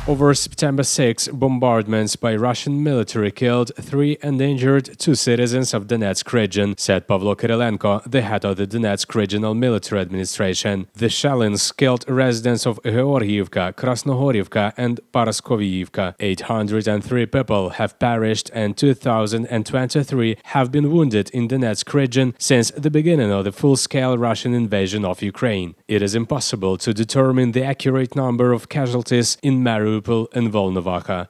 Over September 6, bombardments by Russian military killed 3 and injured 2 citizens of Donetsk region, said Pavlo Kyrylenko, the head of the Donetsk Regional Military Administration. The shellings killed residents of Georgiivka, Krasnohorivka and Paraskoviivka. 803 people have perished and 2,023 have been wounded in Donetsk region since the beginning of the full-scale Russian invasion of Ukraine. It is impossible to determine the accurate number of casualties in Mariupol and Volnovakha.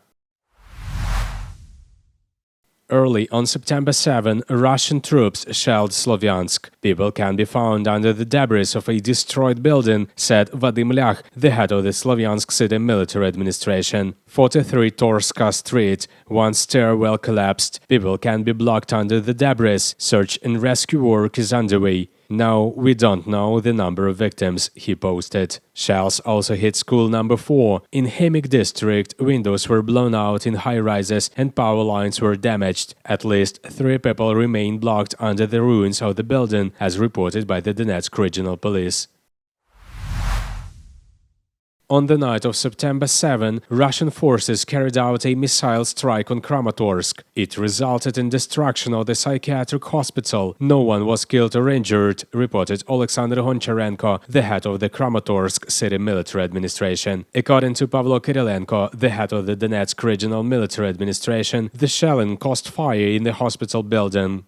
Early on September 7, Russian troops shelled Slovansk. People can be found under the debris of a destroyed building, said Vadim Lyakh, the head of the Slovansk City Military Administration. 43 Torska Street, one stairwell collapsed. People can be blocked under the debris. Search and rescue work is underway. Now, we don't know the number of victims, he posted. Shells also hit school number 4. In Hemik district, windows were blown out in high-rises and power lines were damaged. At least 3 people remain blocked under the ruins of the building, as reported by the Donetsk Regional Police. On the night of September 7, Russian forces carried out a missile strike on Kramatorsk. It resulted in destruction of the psychiatric hospital. No one was killed or injured, reported Alexander Goncharenko, the head of the Kramatorsk City Military Administration. According to Pavlo Kyrylenko, the head of the Donetsk Regional Military Administration, the shelling caused fire in the hospital building.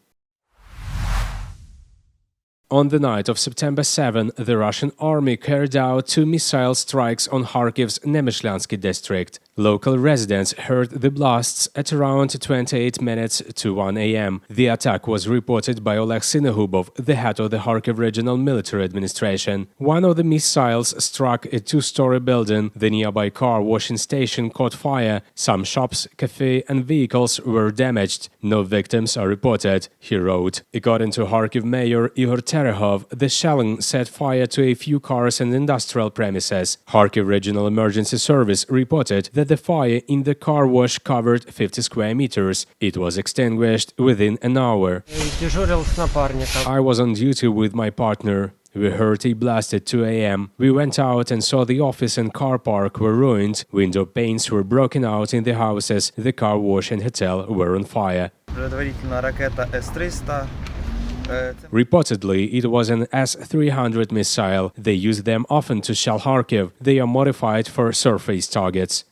On the night of September 7, the Russian army carried out 2 missile strikes on Kharkiv's Nemyshlyansky district. Local residents heard the blasts at around 28 minutes to 1 a.m. The attack was reported by Oleg Sinehubov, the head of the Kharkiv Regional Military Administration. One of the missiles struck a 2-story building. The nearby car washing station caught fire. Some shops, cafe and vehicles were damaged. No victims are reported, he wrote. According to Kharkiv Mayor Igor Terehov, the shelling set fire to a few cars and industrial premises. Kharkiv Regional Emergency Service reported that the fire in the car wash covered 50 square meters. It was extinguished within an hour. I was on duty with my partner. We heard a blast at 2 a.m. We went out and saw the office and car park were ruined. Window panes were broken out in the houses. The car wash and hotel were on fire. Reportedly, it was an S-300 missile. They use them often to shell Kharkiv. They are modified for surface targets.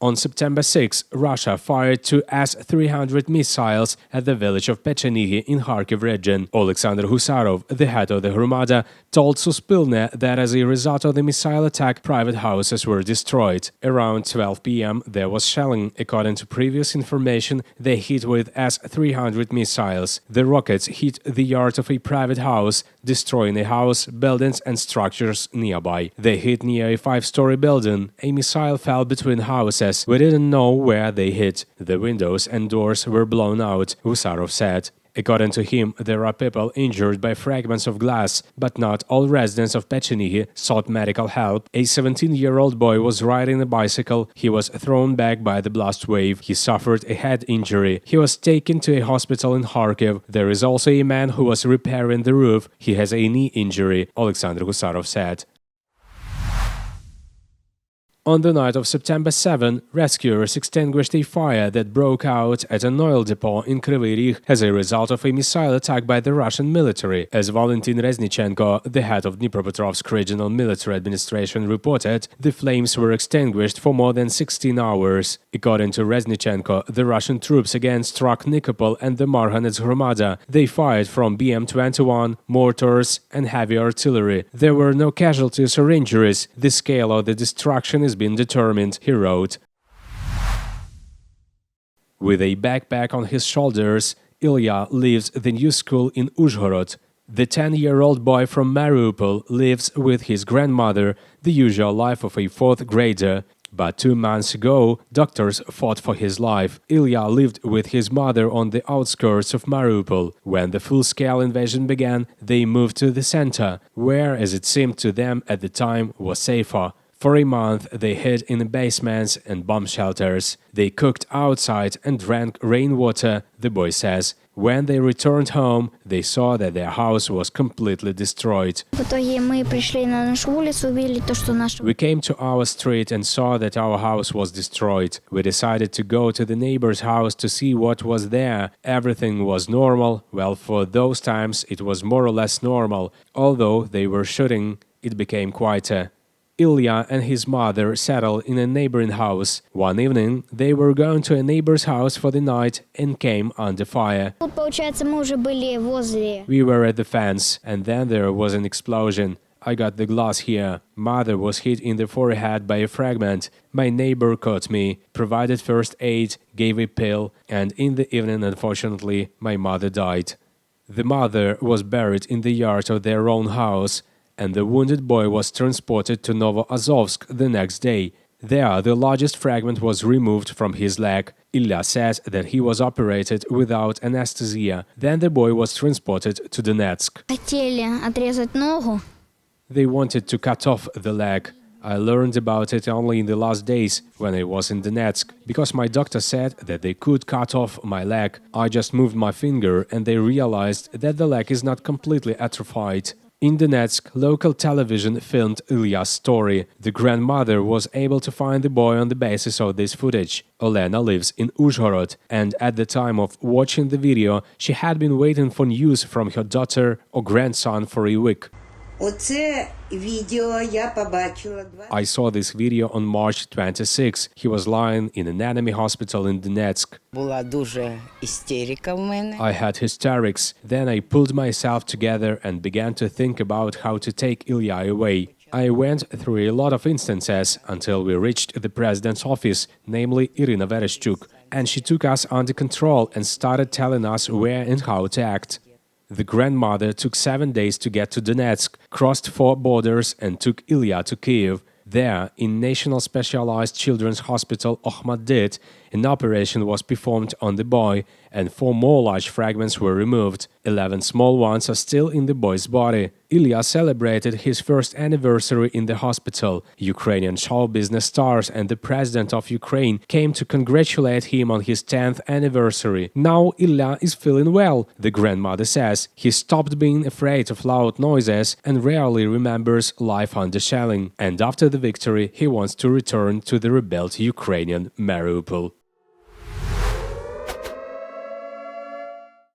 On September 6, Russia fired 2 S-300 missiles at the village of Petunia in Kharkiv region. Alexander Husarov, the head of the Hromada, told Suspilne that as a result of the missile attack, private houses were destroyed. Around 12 p.m., there was shelling. According to previous information, they hit with S-300 missiles. The rockets hit the yard of a private house, destroying a house, buildings and structures nearby. They hit near a 5-story building. A missile fell between houses. We didn't know where they hit. The windows and doors were blown out, Husarov said. According to him, there are people injured by fragments of glass, but not all residents of Petunia sought medical help. A 17-year-old boy was riding a bicycle. He was thrown back by the blast wave. He suffered a head injury. He was taken to a hospital in Kharkiv. There is also a man who was repairing the roof. He has a knee injury, Alexander Husarov said. On the night of September 7, rescuers extinguished a fire that broke out at an oil depot in Kryvyi Rih as a result of a missile attack by the Russian military. As Valentin Reznichenko, the head of Dnipropetrovsk Regional Military Administration, reported, the flames were extinguished for more than 16 hours. According to Reznichenko, the Russian troops again struck Nikopol and the Marhanets Hromada. They fired from BM-21, mortars and heavy artillery. There were no casualties or injuries. The scale of the destruction is been determined, he wrote. With a backpack on his shoulders, Ilya leaves the new school in Uzhhorod. The 10-year-old boy from Mariupol lives with his grandmother, the usual life of a 4th grader. But 2 months ago, doctors fought for his life. Ilya lived with his mother on the outskirts of Mariupol. When the full-scale invasion began, they moved to the center, where, as it seemed to them at the time, was safer. For a month, they hid in basements and bomb shelters. They cooked outside and drank rainwater, the boy says. When they returned home, they saw that their house was completely destroyed. We came to our street and saw that our house was destroyed. We decided to go to the neighbor's house to see what was there. Everything was normal. Well, for those times it was more or less normal. Although they were shooting, it became quieter. Ilya and his mother settled in a neighboring house. One evening, they were going to a neighbor's house for the night and came under fire. We were at the fence, and then there was an explosion. I got the glass here. Mother was hit in the forehead by a fragment. My neighbor caught me, provided first aid, gave a pill, and in the evening, unfortunately, my mother died. The mother was buried in the yard of their own house, and the wounded boy was transported to Novoazovsk the next day. There, the largest fragment was removed from his leg. Ilya says that he was operated without anesthesia. Then the boy was transported to Donetsk. They wanted to cut off the leg. I learned about it only in the last days when I was in Donetsk, because my doctor said that they could cut off my leg. I just moved my finger and they realized that the leg is not completely atrophied. In Donetsk, local television filmed Ilya's story. The grandmother was able to find the boy on the basis of this footage. Olena lives in Uzhhorod, and at the time of watching the video, she had been waiting for news from her daughter or grandson for a week. I saw this video on March 26. He was lying in an enemy hospital in Donetsk. I had hysterics. Then I pulled myself together and began to think about how to take Ilya away. I went through a lot of instances until we reached the president's office, namely Irina Vereshchuk, and she took us under control and started telling us where and how to act. The grandmother took 7 days to get to Donetsk, crossed 4 borders and took Ilya to Kyiv. There, in National Specialized Children's Hospital Okhmatdyt, an operation was performed on the boy, and 4 more large fragments were removed. 11 small ones are still in the boy's body. Ilya celebrated his first anniversary in the hospital. Ukrainian show business stars and the president of Ukraine came to congratulate him on his 10th anniversary. Now Ilya is feeling well, the grandmother says. He stopped being afraid of loud noises and rarely remembers life under shelling. And after the victory, he wants to return to the rebuilt Ukrainian Mariupol.